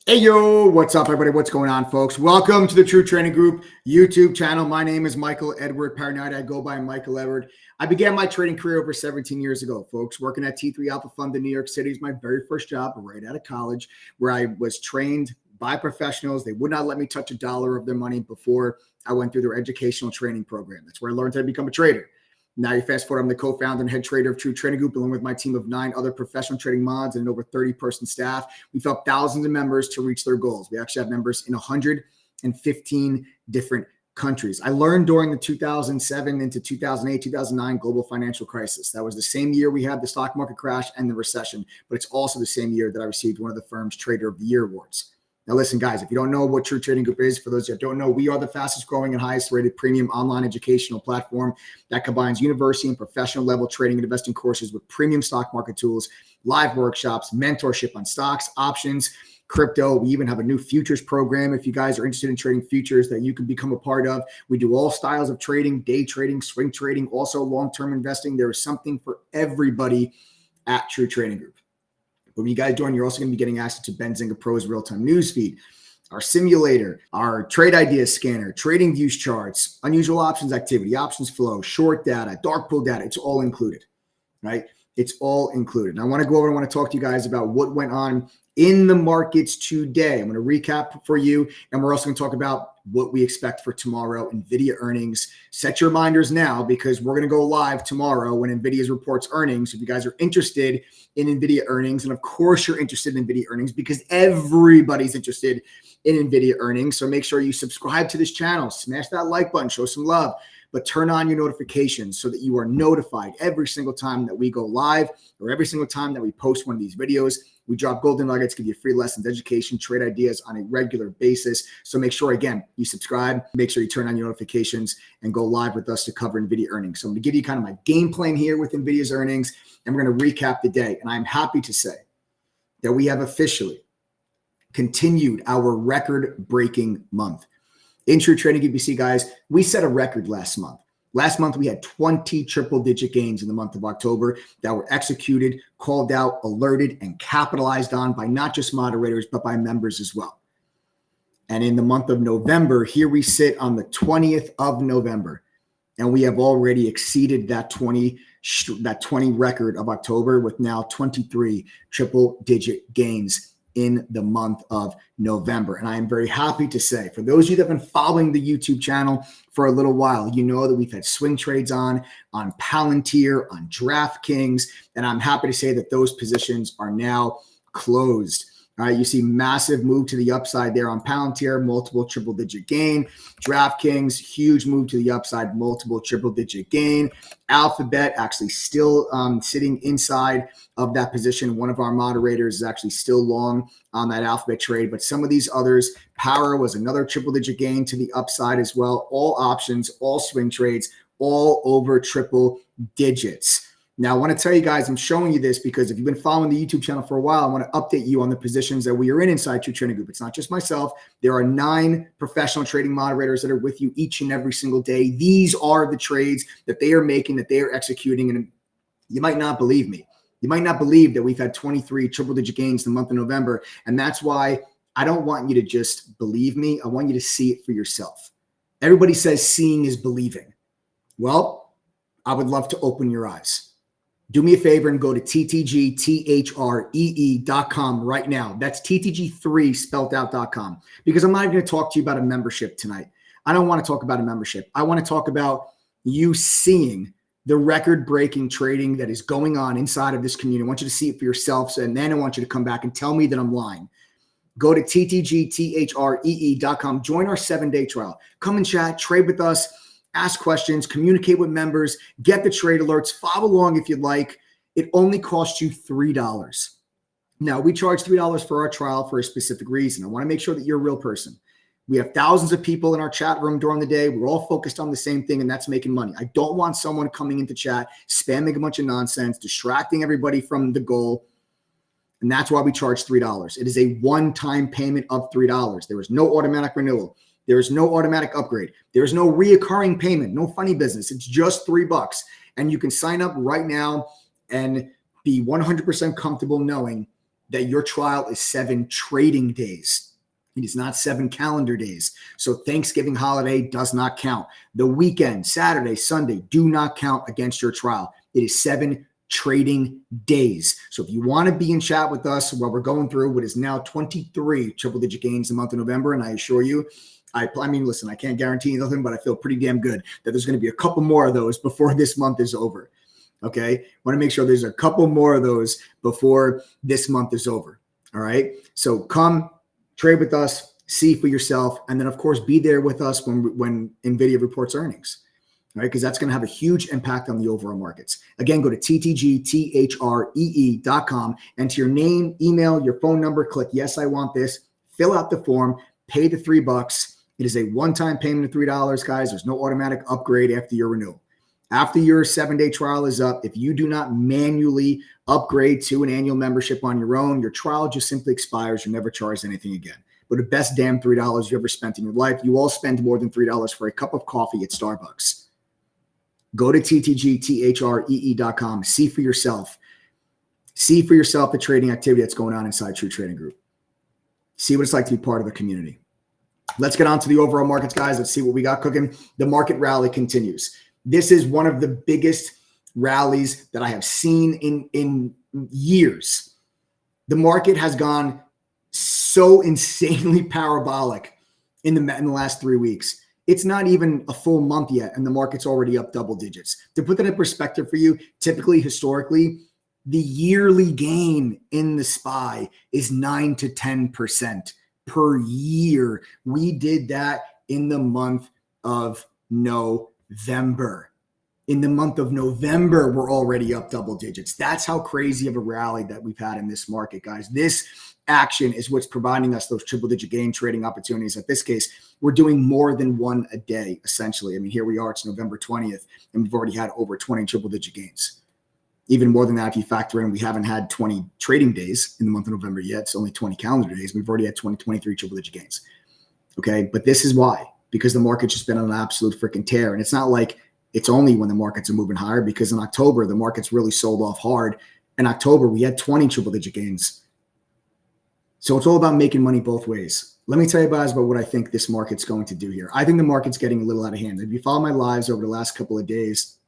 Hey, yo, what's up, everybody? What's going on, folks? Welcome to the True Trading Group YouTube channel. My name is Michael Edward Paranoid. I go by Michael Edward. I began my trading career over 17 years ago, folks, working at T3 Alpha Fund in New York City. Is my very first job right out of college, where I was trained by professionals. They would not let me touch a dollar of their money before I went through their educational training program. That's where I learned how to become a trader. Now you fast forward, I'm the co-founder and head trader of True Trading Group, along with my team of 9 other professional trading mods and an over 30-person staff. We've helped thousands of members to reach their goals. We actually have members in 115 different countries. I learned during the 2007 into 2008, 2009 global financial crisis. That was the same year we had the stock market crash and the recession, but it's also the same year that I received one of the firm's Trader of the Year awards. Now, listen, guys, if you don't know what True Trading Group is, for those that don't know, we are the fastest growing and highest rated premium online educational platform that combines university and professional level trading and investing courses with premium stock market tools, live workshops, mentorship on stocks, options, crypto. We even have a new futures program if you guys are interested in trading futures that you can become a part of. We do all styles of trading, day trading, swing trading, also long-term investing. There is something for everybody at True Trading Group. When you guys join, you're also going to be getting access to Benzinga Pro's real-time news feed, our simulator, our trade ideas scanner, trading views charts, unusual options activity, options flow, short data, dark pool data. It's all included, right? It's all included. And I want to go over and want to talk to you guys about what went on in the markets today. I'm going to recap for you, and we're also going to talk about what we expect for tomorrow, NVIDIA earnings. Set your reminders now because we're going to go live tomorrow when NVIDIA reports earnings. If you guys are interested in NVIDIA earnings, and of course you're interested in NVIDIA earnings because everybody's interested in NVIDIA earnings. So make sure you subscribe to this channel, smash that like button, show some love, but turn on your notifications so that you are notified every single time that we go live or every single time that we post one of these videos. We drop golden nuggets, give you free lessons, education, trade ideas on a regular basis. So make sure, again, you subscribe, make sure you turn on your notifications and go live with us to cover NVIDIA earnings. So I'm going to give you kind of my game plan here with NVIDIA's earnings, and we're going to recap the day. And I'm happy to say that we have officially continued our record-breaking month. In True Trading Group, you see, guys, we set a record last month. Last month, we had 20 triple-digit gains in the month of October that were executed, called out, alerted, and capitalized on by not just moderators, but by members as well. And in the month of November, here we sit on the 20th of November, and we have already exceeded that 20 record of October with now 23 triple-digit gains in the month of November. And I am very happy to say, for those of you that have been following the YouTube channel for a little while, you know that we've had swing trades on Palantir, on DraftKings, and I'm happy to say that those positions are now closed. All right, you see massive move to the upside there on Palantir, multiple triple-digit gain. DraftKings, huge move to the upside, multiple triple-digit gain. Alphabet actually still sitting inside of that position. One of our moderators is actually still long on that Alphabet trade, but some of these others, Power was another triple-digit gain to the upside as well. All options, all swing trades, all over triple digits. Now, I want to tell you guys, I'm showing you this because if you've been following the YouTube channel for a while, I want to update you on the positions that we are in inside True Trading Group. It's not just myself. There are 9 professional trading moderators that are with you each and every single day. These are the trades that they are making, that they are executing. And you might not believe me. You might not believe that we've had 23 triple-digit gains in the month of November. And that's why I don't want you to just believe me. I want you to see it for yourself. Everybody says seeing is believing. Well, I would love to open your eyes. Do me a favor and go to ttgthree.com right now. That's ttg3 spelled out.com, because I'm not even going to talk to you about a membership tonight. I don't want to talk about a membership. I want to talk about you seeing the record-breaking trading that is going on inside of this community. I want you to see it for yourselves, and then I want you to come back and tell me that I'm lying. Go to ttgthree.com. Join our 7-day trial. Come and chat, trade with us. Ask questions, communicate with members, get the trade alerts, follow along if you'd like. It only costs you $3. Now, we charge $3 for our trial for a specific reason. I want to make sure that you're a real person. We have thousands of people in our chat room during the day. We're all focused on the same thing, and that's making money. I don't want someone coming into chat, spamming a bunch of nonsense, distracting everybody from the goal. And that's why we charge $3. It is a one-time payment of $3. There is no automatic renewal. There is no automatic upgrade. There is no reoccurring payment, no funny business. It's just $3. And you can sign up right now and be 100% comfortable knowing that your trial is 7 trading days. It is not 7 calendar days. So Thanksgiving holiday does not count. The weekend, Saturday, Sunday, do not count against your trial. It is 7 trading days. So if you want to be in chat with us while we're going through what is now 23 triple-digit gains in the month of November, and I assure you, I mean, listen, I can't guarantee nothing, but I feel pretty damn good that there's going to be a couple more of those before this month is over. Okay. Want to make sure there's a couple more of those before this month is over. All right. So come trade with us, see for yourself, and then of course be there with us when Nvidia reports earnings. All right, because that's going to have a huge impact on the overall markets. Again, go to ttgthree.com, enter your name, email, your phone number, click yes, I want this, fill out the form, pay the $3. It is a one-time payment of $3, guys. There's no automatic upgrade after your renewal. After your 7-day trial is up, if you do not manually upgrade to an annual membership on your own, your trial just simply expires. You're never charged anything again. But the best damn $3 you ever spent in your life. You all spend more than $3 for a cup of coffee at Starbucks. Go to ttgthree.com. See for yourself. See for yourself the trading activity that's going on inside True Trading Group. See what it's like to be part of the community. Let's get on to the overall markets, guys. Let's see what we got cooking. The market rally continues. This is one of the biggest rallies that I have seen in years. The market has gone so insanely parabolic in the last 3 weeks. It's not even a full month yet, and the market's already up double digits. To put that in perspective for you, typically, historically, the yearly gain in the SPY is 9 to 10% per year. We did that in the month of November. In the month of November, we're already up double digits. That's how crazy of a rally that we've had in this market, guys. This action is what's providing us those triple-digit gain trading opportunities. In this case, we're doing more than one a day, essentially. I mean, here we are. It's November 20th, and we've already had over 20 triple-digit gains. Even more than that, if you factor in, we haven't had 20 trading days in the month of November yet. It's only 20 calendar days. We've already had 23 triple-digit gains. Okay, but this is why. Because the market's just been on an absolute freaking tear. And it's not like it's only when the markets are moving higher, because in October, the market's really sold off hard. In October, we had 20 triple-digit gains. So it's all about making money both ways. Let me tell you guys about what I think this market's going to do here. I think the market's getting a little out of hand. If you follow my lives over the last couple of days,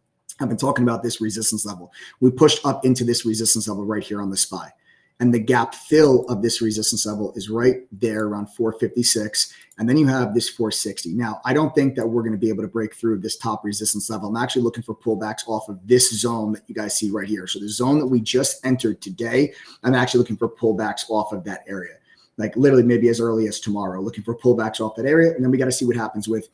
I've been talking about this resistance level. We pushed up into this resistance level right here on the SPY. And the gap fill of this resistance level is right there around 456. And then you have this 460. Now, I don't think that we're going to be able to break through this top resistance level. I'm actually looking for pullbacks off of this zone that you guys see right here. So the zone that we just entered today, I'm actually looking for pullbacks off of that area. Like literally maybe as early as tomorrow, looking for pullbacks off that area. And then we got to see what happens with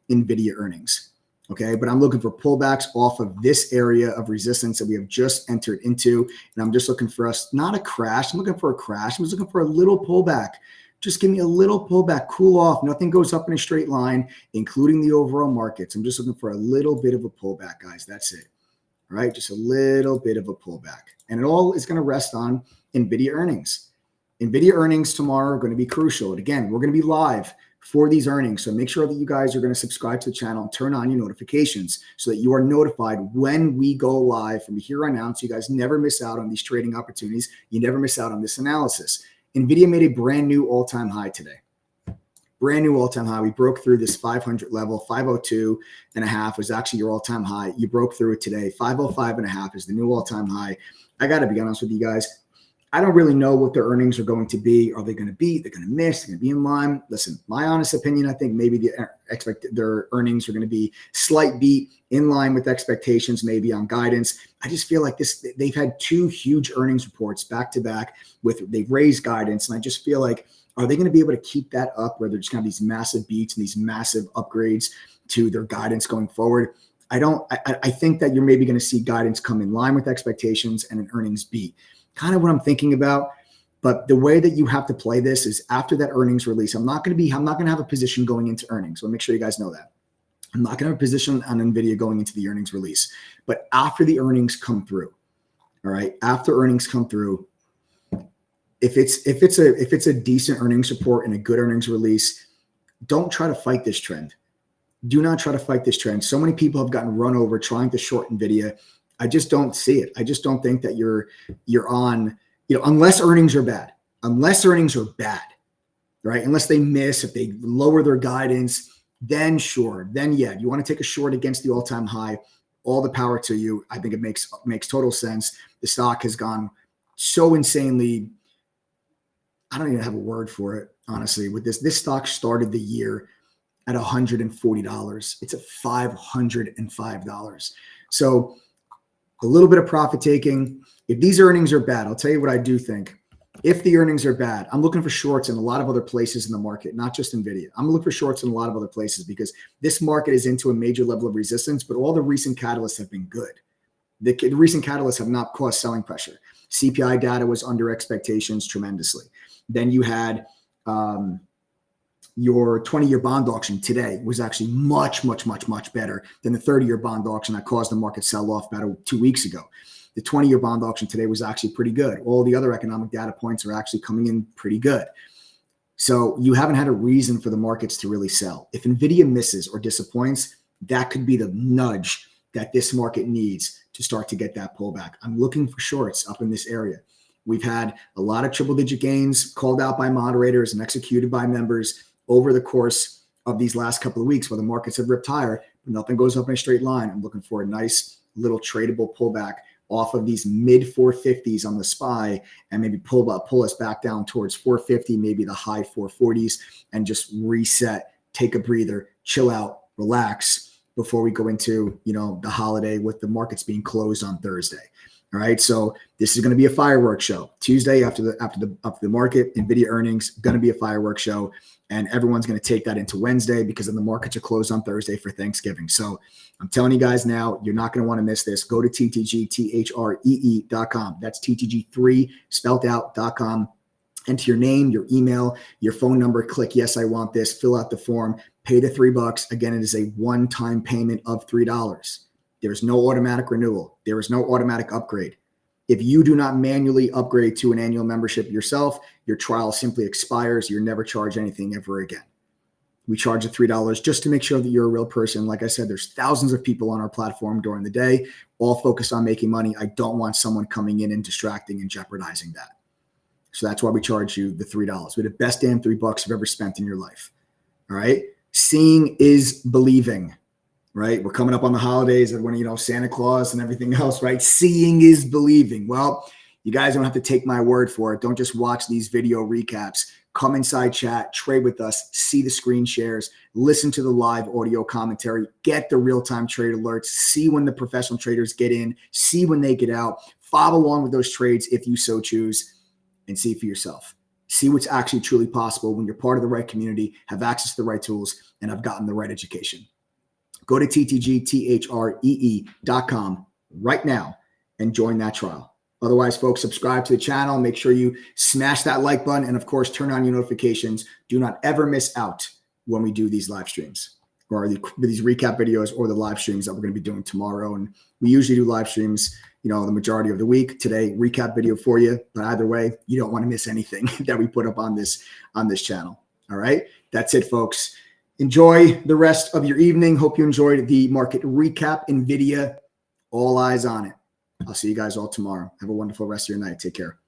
Nvidia earnings. Okay, but I'm looking for pullbacks off of this area of resistance that we have just entered into. And I'm just looking for us, not a crash. I'm looking for a crash. I'm just looking for a little pullback. Just give me a little pullback, cool off. Nothing goes up in a straight line, including the overall markets. I'm just looking for a little bit of a pullback, guys. That's it. All right, just a little bit of a pullback. And it all is going to rest on Nvidia earnings. Nvidia earnings tomorrow are going to be crucial. And again, we're going to be live for these earnings. So make sure that you guys are going to subscribe to the channel and turn on your notifications so that you are notified when we go live from here on out. So you guys never miss out on these trading opportunities. You never miss out on this analysis. Nvidia made a brand new all-time high today. Brand new all-time high. We broke through this 500 level. 502.5 was actually your all-time high. You broke through it today. 505.5 is the new all-time high. I got to be honest with you guys. I don't really know what their earnings are going to be. Are they going to beat? They're going to miss? They're going to be in line? Listen, my honest opinion, I think maybe their earnings are going to be slight beat, in line with expectations, maybe on guidance. I just feel like they've had 2 huge earnings reports back to back they've raised guidance. And I just feel like, are they going to be able to keep that up where they're just going to have these massive beats and these massive upgrades to their guidance going forward? I think that you're maybe going to see guidance come in line with expectations and an earnings beat. Kind of what I'm thinking about, but the way that you have to play this is after that earnings release. I'm not going to have a position going into earnings. So make sure you guys know that. I'm not going to have a position on Nvidia going into the earnings release, but after the earnings come through, all right, after earnings come through, if it's a decent earnings report and a good earnings release, don't try to fight this trend. Do not try to fight this trend. So many people have gotten run over trying to short Nvidia. I just don't see it. I just don't think that you're on, unless earnings are bad, right? Unless they miss, if they lower their guidance, then sure. Then yeah, you want to take a short against the all-time high. All the power to you. I think it makes total sense. The stock has gone so insanely. I don't even have a word for it, honestly. With this stock started the year at $140. It's at $505. So a little bit of profit taking. If these earnings are bad, I'll tell you what I do think. If the earnings are bad, I'm looking for shorts in a lot of other places in the market, not just Nvidia. I'm looking for shorts in a lot of other places because this market is into a major level of resistance, but all the recent catalysts have been good. The recent catalysts have not caused selling pressure. CPI data was under expectations tremendously. Then you had your 20-year bond auction today was actually much, much, much, much better than the 30-year bond auction that caused the market sell off about 2 weeks ago. The 20-year bond auction today was actually pretty good. All the other economic data points are actually coming in pretty good. So you haven't had a reason for the markets to really sell. If Nvidia misses or disappoints, that could be the nudge that this market needs to start to get that pullback. I'm looking for shorts up in this area. We've had a lot of triple-digit gains called out by moderators and executed by members over the course of these last couple of weeks where the markets have ripped higher, but nothing goes up in a straight line. I'm looking for a nice little tradable pullback off of these mid 450s on the SPY and maybe pull us back down towards 450, maybe the high 440s, and just reset, take a breather, chill out, relax before we go into, the holiday with the markets being closed on Thursday. All right. So this is going to be a fireworks show. Tuesday after the market, Nvidia earnings, going to be a fireworks show. And everyone's going to take that into Wednesday because then the markets are closed on Thursday for Thanksgiving. So I'm telling you guys now, you're not going to want to miss this. Go to ttgthree.com. That's TTG3 spelled out.com. Enter your name, your email, your phone number, click yes, I want this, fill out the form, pay the $3. Again, it is a one-time payment of $3. There's no automatic renewal. There is no automatic upgrade. If you do not manually upgrade to an annual membership yourself, your trial simply expires. You're never charged anything ever again. We charge the $3 just to make sure that you're a real person. Like I said, there's thousands of people on our platform during the day, all focused on making money. I don't want someone coming in and distracting and jeopardizing that. So that's why we charge you the $3. We're the best damn $3 you've ever spent in your life. All right. Seeing is believing. Right? We're coming up on the holidays and when, Santa Claus and everything else, right? Seeing is believing. Well, you guys don't have to take my word for it. Don't just watch these video recaps. Come inside chat, trade with us, see the screen shares, listen to the live audio commentary, get the real-time trade alerts, see when the professional traders get in, see when they get out, follow along with those trades if you so choose, and see for yourself. See what's actually truly possible when you're part of the right community, have access to the right tools, and have gotten the right education. Go to ttgthree.com right now and join that trial. Otherwise, folks, subscribe to the channel. Make sure you smash that like button and, of course, turn on your notifications. Do not ever miss out when we do these live streams or these recap videos or the live streams that we're going to be doing tomorrow. And we usually do live streams, the majority of the week. Today, recap video for you. But either way, you don't want to miss anything that we put up on this channel. All right. That's it, folks. Enjoy the rest of your evening. Hope you enjoyed the market recap. Nvidia, all eyes on it. I'll see you guys all tomorrow. Have a wonderful rest of your night. Take care.